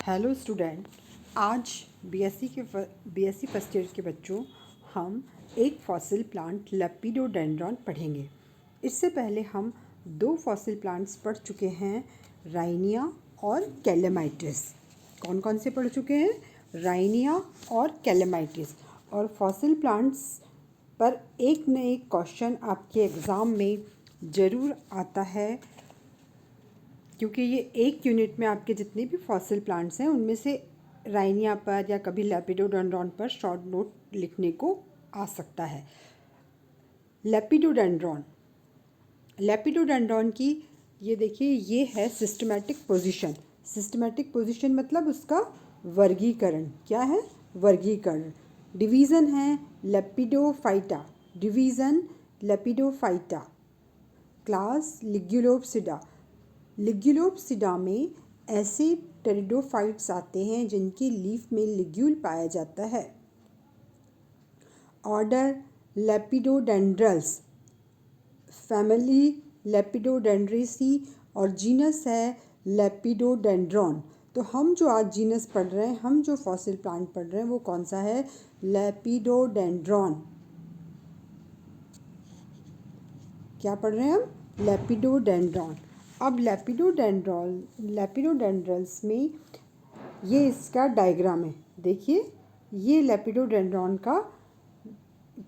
Hello student. आज BSc first year के बच्चों हम एक फॉसिल प्लांट लेपिडोडेंड्रॉन पढ़ेंगे। इससे पहले हम दो फॉसिल प्लांट्स पढ़ चुके हैं, राइनिया और कैलेमाइटिस। कौन कौन से पढ़ चुके हैं? राइनिया और कैलेमाइटिस। और फॉसिल प्लांट्स पर एक न एक क्वेश्चन आपके एग्ज़ाम में ज़रूर आता है, क्योंकि ये एक यूनिट में आपके जितने भी फॉसिल प्लांट्स हैं उनमें से राइनिया पर या कभी लेपिडोडेंड्रॉन पर शॉर्ट नोट लिखने को आ सकता है। लेपिडोडेंड्रॉन की ये देखिए, ये है सिस्टमैटिक पोजीशन। सिस्टमैटिक पोजीशन मतलब उसका वर्गीकरण। क्या है? वर्गीकरण। डिवीज़न है लेपिडोफाइटा। डिवीज़न लेपिडोफाइटा। क्लास लिग्युलोप्सिडा। लिग्युलोप्सिडा में ऐसे टेरिडोफाइट्स आते हैं जिनके लीफ में लिग्यूल पाया जाता है। ऑर्डर लेपिडोडेंड्रल्स, फैमिली लेपिडोडेंड्रेसी और जीनस है लेपिडोडेंड्रॉन। तो हम जो आज जीनस पढ़ रहे हैं, हम जो फॉसिल प्लांट पढ़ रहे हैं वो कौन सा है? लेपिडोडेंड्रॉन। क्या पढ़ रहे हैं हम? लेपिडोडेंड्रॉन। अब लेपिडोडेंड्रल्स में ये इसका डायग्राम है। देखिए, ये लेपिडोडेंड्रॉन का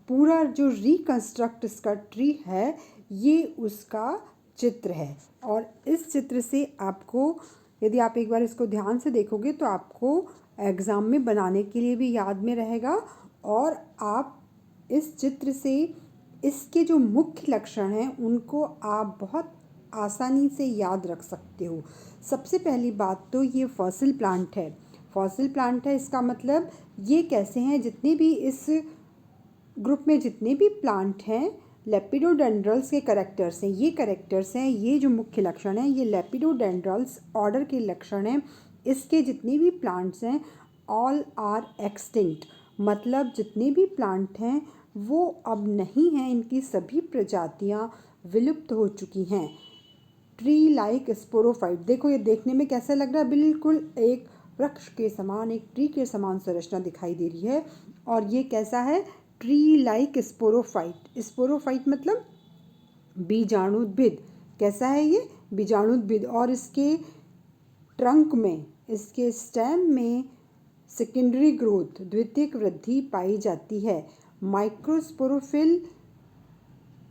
पूरा जो रिकंस्ट्रक्ट इसका ट्री है, ये उसका चित्र है। और इस चित्र से आपको, यदि आप एक बार इसको ध्यान से देखोगे तो आपको एग्ज़ाम में बनाने के लिए भी याद में रहेगा, और आप इस चित्र से इसके जो मुख्य लक्षण हैं उनको आप बहुत आसानी से याद रख सकते हो। सबसे पहली बात तो ये फॉसिल प्लांट है। फॉसिल प्लांट है, इसका मतलब ये कैसे हैं? जितने भी इस ग्रुप में जितने भी प्लांट हैं, लेपिडोडेंड्रल्स के कैरेक्टर्स हैं। ये कैरेक्टर्स हैं, ये जो मुख्य लक्षण हैं, ये लेपिडोडेंड्रल्स ऑर्डर के लक्षण हैं। इसके जितने भी प्लांट्स हैं, ऑल आर एक्सटिंक्ट, मतलब जितने भी प्लांट हैं वो अब नहीं हैं, इनकी सभी प्रजातियां विलुप्त हो चुकी हैं। ट्री लाइक स्पोरोफाइट, देखो ये देखने में कैसा लग रहा है? बिल्कुल एक वृक्ष के समान, एक ट्री के समान संरचना दिखाई दे रही है। और ये कैसा है? Tree like sporophyte. स्पोरोफाइट मतलब बीजाणुद्भिद। कैसा है ये? बीजाणुद्भिद। और इसके ट्रंक में, इसके स्टेम में सेकेंडरी ग्रोथ, द्वितीयक वृद्धि पाई जाती है। Microsporophyll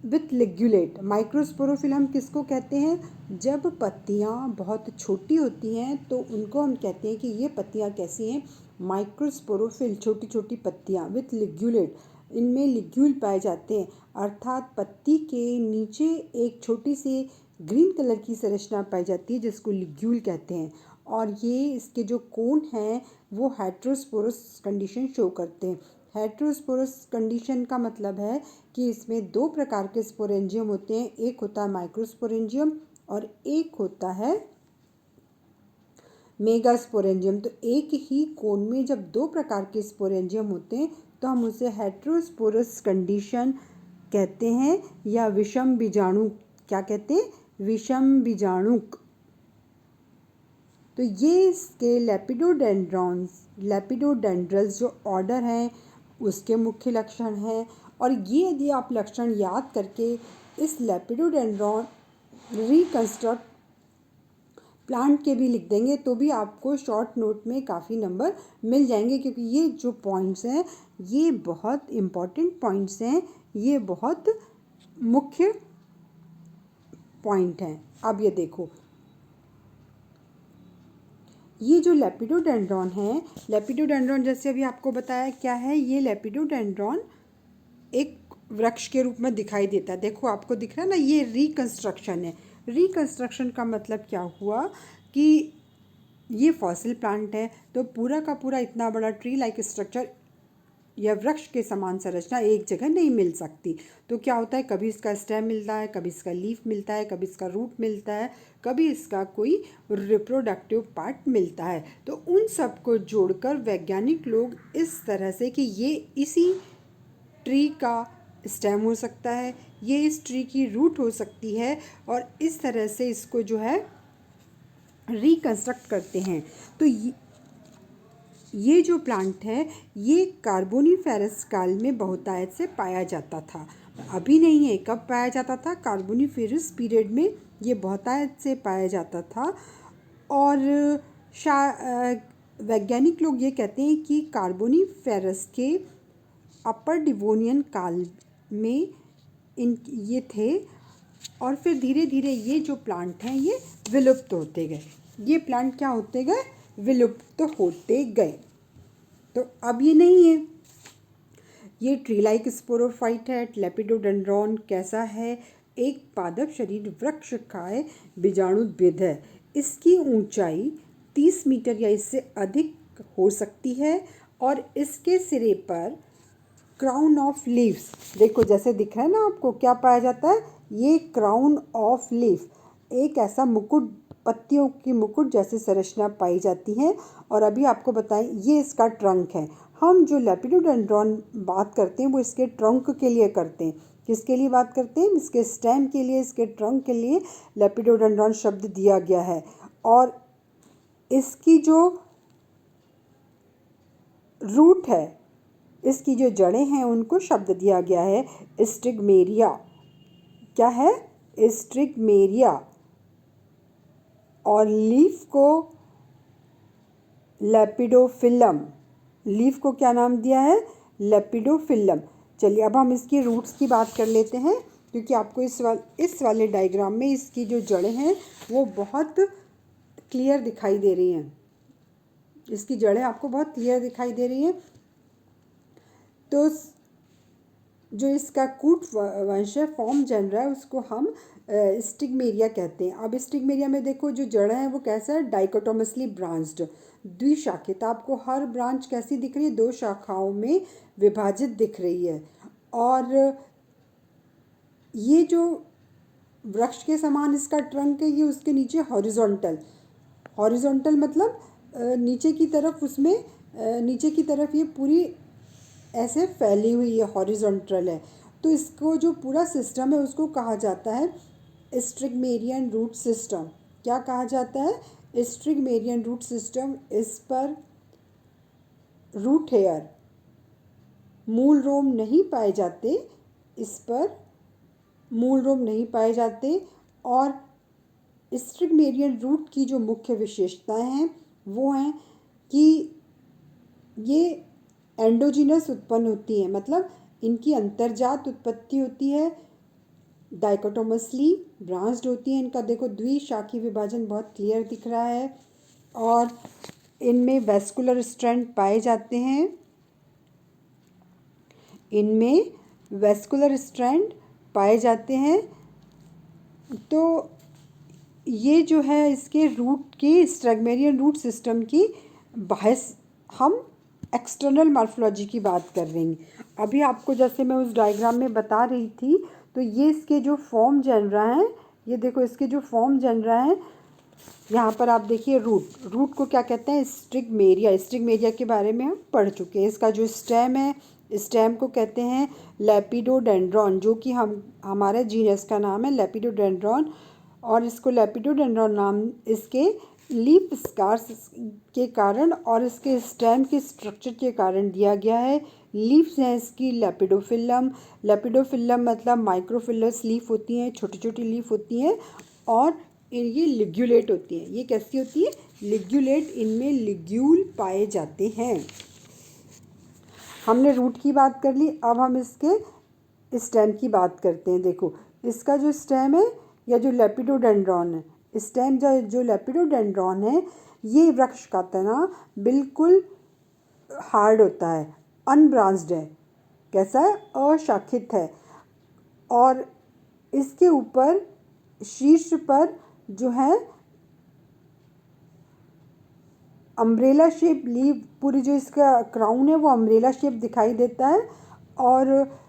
with लिग्युलेट। माइक्रोस्पोरोफिल हम किसको कहते हैं? जब पत्तियां बहुत छोटी होती हैं तो उनको हम कहते हैं कि ये पत्तियां कैसी हैं? माइक्रोस्पोरोफिल, छोटी छोटी पत्तियां। विथ लिग्युलेट, इनमें लिग्यूल पाए जाते हैं, अर्थात पत्ती के नीचे एक छोटी सी ग्रीन कलर की संरचना पाई जाती है जिसको लिग्यूल कहते हैं। और ये इसके जो कोन हैं वो हेटेरोस्पोरस कंडीशन शो करते हैं। हेटेरोस्पोरस कंडीशन का मतलब है कि इसमें दो प्रकार के स्पोरेंजियम होते हैं। एक होता है माइक्रोस्पोरेंजियम और एक होता है मेगास्पोरेंजियम। तो एक ही कोन में जब दो प्रकार के स्पोरेंजियम होते हैं तो हम उसे हेटेरोस्पोरस कंडीशन कहते हैं, या विषम बीजाणु। क्या कहते हैं? विषम बीजाणुक। तो ये इसके लेपिडोडेंड्रल्स जो ऑर्डर हैं उसके मुख्य लक्षण हैं। और ये यदि आप लक्षण याद करके इस लेपिडोडेंड्रॉन रिकंस्ट्रक्ट प्लांट के भी लिख देंगे तो भी आपको शॉर्ट नोट में काफ़ी नंबर मिल जाएंगे, क्योंकि ये जो पॉइंट्स हैं ये बहुत इम्पॉर्टेंट पॉइंट्स हैं, ये बहुत मुख्य पॉइंट हैं। अब ये देखो, ये जो लेपिडोडेंड्रॉन है, लेपिडोडेंड्रॉन जैसे अभी आपको बताया क्या है, ये लेपिडोडेंड्रॉन एक वृक्ष के रूप में दिखाई देता है। देखो आपको दिख रहा है ना, ये रिकंस्ट्रक्शन है। रिकंस्ट्रक्शन का मतलब क्या हुआ कि ये फॉसिल प्लांट है तो पूरा का पूरा इतना बड़ा ट्री लाइक स्ट्रक्चर या वृक्ष के समान संरचना एक जगह नहीं मिल सकती। तो क्या होता है, कभी इसका स्टेम मिलता है, कभी इसका लीफ मिलता है, कभी इसका रूट मिलता है, कभी इसका कोई रिप्रोडक्टिव पार्ट मिलता है। तो उन सबको जोड़कर वैज्ञानिक लोग इस तरह से कि ये इसी ट्री का स्टेम हो सकता है, ये इस ट्री की रूट हो सकती है, और इस तरह से इसको जो है रिकंस्ट्रक्ट करते हैं। तो ये जो प्लांट है ये कार्बोनिफेरस काल में बहुतायत से पाया जाता था। अभी नहीं है, कब पाया जाता था? कार्बोनिफेरस पीरियड में ये बहुतायत से पाया जाता था। और वैज्ञानिक लोग ये कहते हैं कि कार्बोनिफेरस के अपर डिवोनियन काल में ये थे, और फिर धीरे धीरे ये जो प्लांट हैं ये विलुप्त होते गए। ये प्लांट क्या होते गए? विलुप्त होते गए। तो अब ये नहीं है। ये ट्री लाइक स्पोरोफाइट है। लेपिडोडेंड्रॉन कैसा है? एक पादप शरीर वृक्ष काय बीजाणुविद है। इसकी ऊंचाई 30 मीटर या इससे अधिक हो सकती है और इसके सिरे पर क्राउन ऑफ लीव्स, देखो जैसे दिख रहा है ना आपको, क्या पाया जाता है? ये क्राउन ऑफ लीफ, एक ऐसा मुकुट, पत्तियों की मुकुट जैसे संरचना पाई जाती है। और अभी आपको बताएं, ये इसका ट्रंक है। हम जो लेपिडोडेंड्रॉन बात करते हैं वो इसके ट्रंक के लिए करते हैं। किसके लिए बात करते हैं? इसके स्टेम के लिए, इसके ट्रंक के लिए लेपिडोडेंड्रॉन शब्द दिया गया है। और इसकी जो रूट है, इसकी जो जड़ें हैं, उनको शब्द दिया गया है स्टिग्मेरिया। क्या है? स्टिग्मेरिया। और लीफ को लेपिडोफिलम। लीफ को क्या नाम दिया है? लेपिडोफिलम। चलिए अब हम इसकी रूट्स की बात कर लेते हैं, क्योंकि आपको इस वाले डायग्राम में इसकी जो जड़ें हैं वो बहुत क्लियर दिखाई दे रही हैं। इसकी जड़ें आपको बहुत क्लियर दिखाई दे रही हैं। तो जो इसका कूट वंश है, फॉर्म जनरा है, उसको हम स्टिग्मेरिया कहते हैं। अब स्टिग्मेरिया में देखो जो जड़ें हैं वो कैसा है? डाइकोटोमसली ब्रांच्ड, द्विशाखित। आपको हर ब्रांच कैसी दिख रही है? 2 शाखाओं में विभाजित दिख रही है। और ये जो वृक्ष के समान इसका ट्रंक है, ये उसके नीचे हॉरिजॉन्टल, हॉरिजॉन्टल मतलब नीचे की तरफ, उसमें नीचे की तरफ ये पूरी ऐसे फैली हुई है, हॉरिजॉन्टल है। तो इसको जो पूरा सिस्टम है उसको कहा जाता है स्ट्रिग्मेरियन रूट सिस्टम। क्या कहा जाता है? स्ट्रिग्मेरियन रूट सिस्टम। इस पर रूट हेयर, मूल रोम नहीं पाए जाते, इस पर मूल रोम नहीं पाए जाते। और स्ट्रिग्मेरियन रूट की जो मुख्य विशेषताएं हैं वो हैं कि ये एंडोजिनस उत्पन्न होती हैं, मतलब इनकी अंतर्जात उत्पत्ति होती है। डाइकोटोमसली ब्रांच्ड होती हैं। इनका देखो द्विशाखी विभाजन बहुत क्लियर दिख रहा है। और इनमें वेस्कुलर स्ट्रैंड पाए जाते हैं। इनमें वेस्कुलर स्ट्रैंड पाए जाते हैं। तो ये जो है इसके रूट की, स्ट्रिग्मेरियन रूट सिस्टम की बहस, हम एक्सटर्नल मॉर्फोलॉजी की बात कर रही हैं। अभी आपको जैसे मैं उस डायग्राम में बता रही थी, तो ये इसके जो फॉर्म जनरा हैं, ये देखो इसके जो फॉर्म जनरा हैं, यहाँ पर आप देखिए रूट, रूट को क्या कहते हैं? स्टिग्मेरिया। स्टिग्मेरिया के बारे में हम पढ़ चुके हैं। इसका जो स्टेम है, स्टेम को कहते हैं लेपिडोडेंड्रॉन, जो कि हमारे जीनस का नाम है लेपिडोडेंड्रॉन। और इसको लेपिडोडेंड्रॉन नाम इसके लीफ स्कार्स के कारण और इसके स्टेम के स्ट्रक्चर के कारण दिया गया है। लीव्स हैं इसकी लेपिडोफिलम। लेपिडोफिलम मतलब माइक्रोफिलस लीफ होती हैं, छोटी छोटी लीफ होती हैं। और ये लिग्यूलेट होती हैं। ये कैसी होती है? लिग्यूलेट। इनमें लिग्यूल पाए जाते हैं। हमने रूट की बात कर ली, अब हम इसके स्टेम की बात करते हैं। देखो इसका जो स्टेम है या जो लेपिडोडेंड्रॉन है, स्टेम जो लेपिडोडेंड्रॉन है, ये वृक्ष का तना बिल्कुल हार्ड होता है, अनब्रांच्ड है। कैसा है? अशाखित है। और इसके ऊपर शीर्ष पर जो है अम्ब्रेला शेप लीव, पूरी जो इसका क्राउन है वो अम्ब्रेला शेप दिखाई देता है। और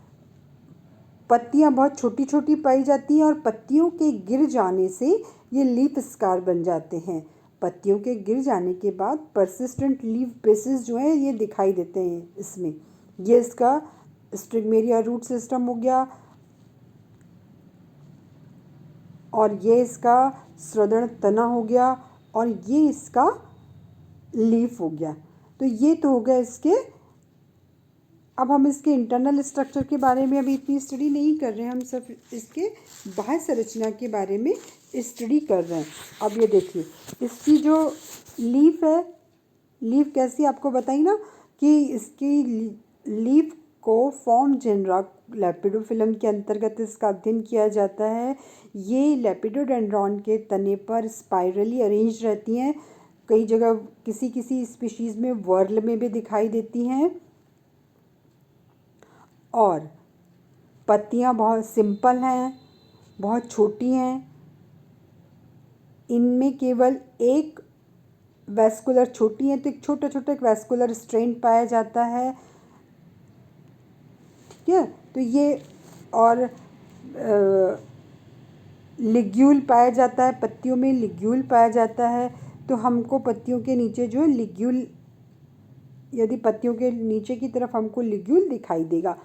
पत्तियां बहुत छोटी छोटी पाई जाती हैं और पत्तियों के गिर जाने से ये लीफ स्कार बन जाते हैं। पत्तियों के गिर जाने के बाद परसिस्टेंट लीफ बेसिस जो है ये दिखाई देते हैं इसमें। ये इसका स्ट्रिग्मेरिया रूट सिस्टम हो गया। और ये इसका सुदृढ़ तना हो गया। और ये इसका लीफ हो गया। तो ये तो हो गया इसके। अब हम इसके इंटरनल स्ट्रक्चर के बारे में अभी इतनी स्टडी नहीं कर रहे हैं, हम सिर्फ इसके बाह्य संरचना के बारे में स्टडी कर रहे हैं। अब ये देखिए इसकी जो लीफ है, लीफ कैसी आपको बताई ना कि इसकी लीफ को फॉर्म जेनरा लेपिडोफिलम के अंतर्गत इसका अध्ययन किया जाता है। ये लेपिडोडेंड्रॉन के तने पर स्पाइरली अरेंज रहती हैं, कई जगह किसी किसी स्पीशीज़ में वर्ल में भी दिखाई देती हैं। और पत्तियां बहुत सिंपल हैं, बहुत छोटी हैं, इनमें केवल एक वैस्कुलर छोटी है तो एक छोटा छोटा एक वैस्कुलर स्ट्रेन पाया जाता है, ठीक है। तो ये और लिग्यूल पाया जाता है, पत्तियों में लिग्यूल पाया जाता है। तो हमको पत्तियों के नीचे जो लिग्यूल, यदि पत्तियों के नीचे की तरफ हमको लिग्यूल दिखाई देगा।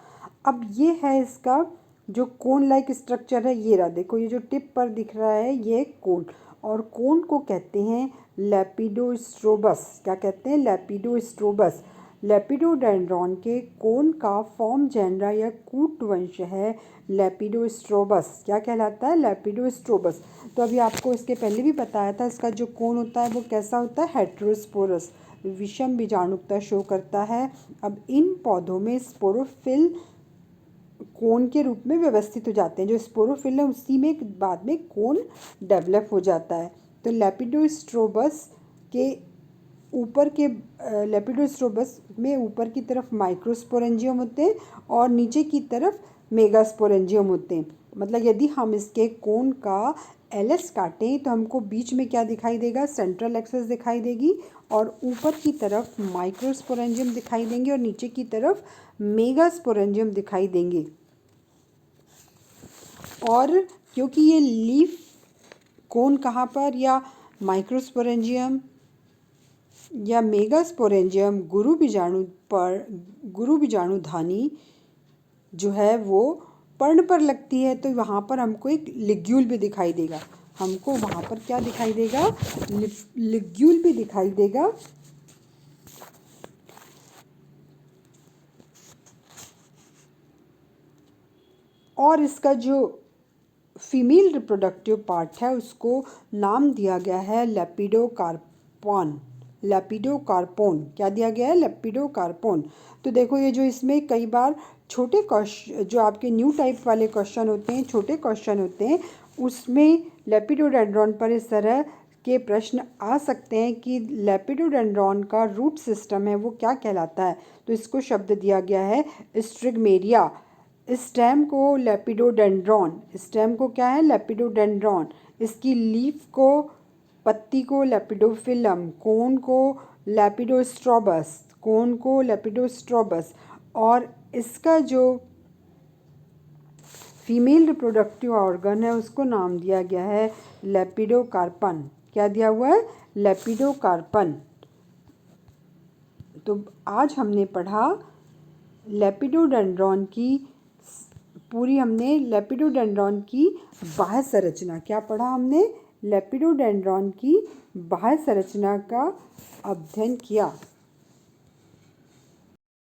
अब ये है इसका जो कोन लाइक स्ट्रक्चर है, ये रहा देखो, ये जो टिप पर दिख रहा है ये कोन, और कोन को कहते हैं लेपिडोस्ट्रोबस। क्या कहते हैं? लेपिडोस्ट्रोबस। लेपिडोडेंड्रॉन के कोन का फॉर्म जेनरा या कूटवंश है लेपिडोस्ट्रोबस। क्या कहलाता है? लेपिडोस्ट्रोबस। तो अभी आपको इसके पहले भी बताया था, इसका जो कोन होता है वो कैसा होता है? हेट्रोस्पोरस, विषम बीजाणुकता शो करता है। अब इन पौधों में स्पोरोफिल कोन के रूप में व्यवस्थित हो जाते हैं। जो स्पोरोफिल है उसी में बाद में कोन डेवलप हो जाता है। तो लेपिडोस्ट्रोबस के ऊपर के लेपिडोस्ट्रोबस में ऊपर की तरफ माइक्रोस्पोरेंजियम होते हैं और नीचे की तरफ मेगास्पोरेंजियम होते हैं। मतलब यदि हम इसके कोन का एलएस काटें तो हमको बीच में क्या दिखाई देगा? सेंट्रल एक्सिस दिखाई देगी, और ऊपर की तरफ माइक्रोस्पोरेंजियम दिखाई देंगे और नीचे की तरफ मेगास्पोरेंजियम दिखाई देंगे। और क्योंकि ये लीफ कोन कहाँ पर या माइक्रोस्पोरेंजियम या मेगास्पोरेंजियम गुरु बीजाणुधानी जो है वो पर्ण पर लगती है, तो वहाँ पर हमको एक लिग्यूल भी दिखाई देगा। हमको वहाँ पर क्या दिखाई देगा? लिग्यूल भी दिखाई देगा। और इसका जो फीमेल रिप्रोडक्टिव पार्ट है उसको नाम दिया गया है लेपिडोकार्पोन। लेपिडोकार्पोन क्या दिया गया है? लेपिडोकार्पोन। तो देखो ये जो इसमें कई बार छोटे क्वेश्चन, जो आपके न्यू टाइप वाले क्वेश्चन होते हैं, छोटे क्वेश्चन होते हैं, उसमें लेपिडोडेंड्रॉन पर इस तरह के प्रश्न आ सकते हैं कि लेपिडोडेंड्रॉन का रूट सिस्टम है वो क्या कहलाता है। तो इसको शब्द दिया गया है स्ट्रिगमेरिया। स्टेम को लेपिडोडेंड्रॉन, स्टेम को क्या है? लेपिडोडेंड्रॉन। इसकी लीफ को, पत्ती को लेपिडोफिलम, कोन को लेपिडोस्ट्रोबस, कोन को लेपिडोस्ट्रोबस, और इसका जो फीमेल रिप्रोडक्टिव ऑर्गन है उसको नाम दिया गया है लेपिडोकार्पन। क्या दिया हुआ है? लेपिडोकार्पन। तो आज हमने पढ़ा लेपिडोडेंड्रॉन की पूरी, हमने लेपिडोडेंड्रॉन की बाह्य संरचना, क्या पढ़ा हमने? लेपिडोडेंड्रॉन की बाह्य संरचना का अध्ययन किया।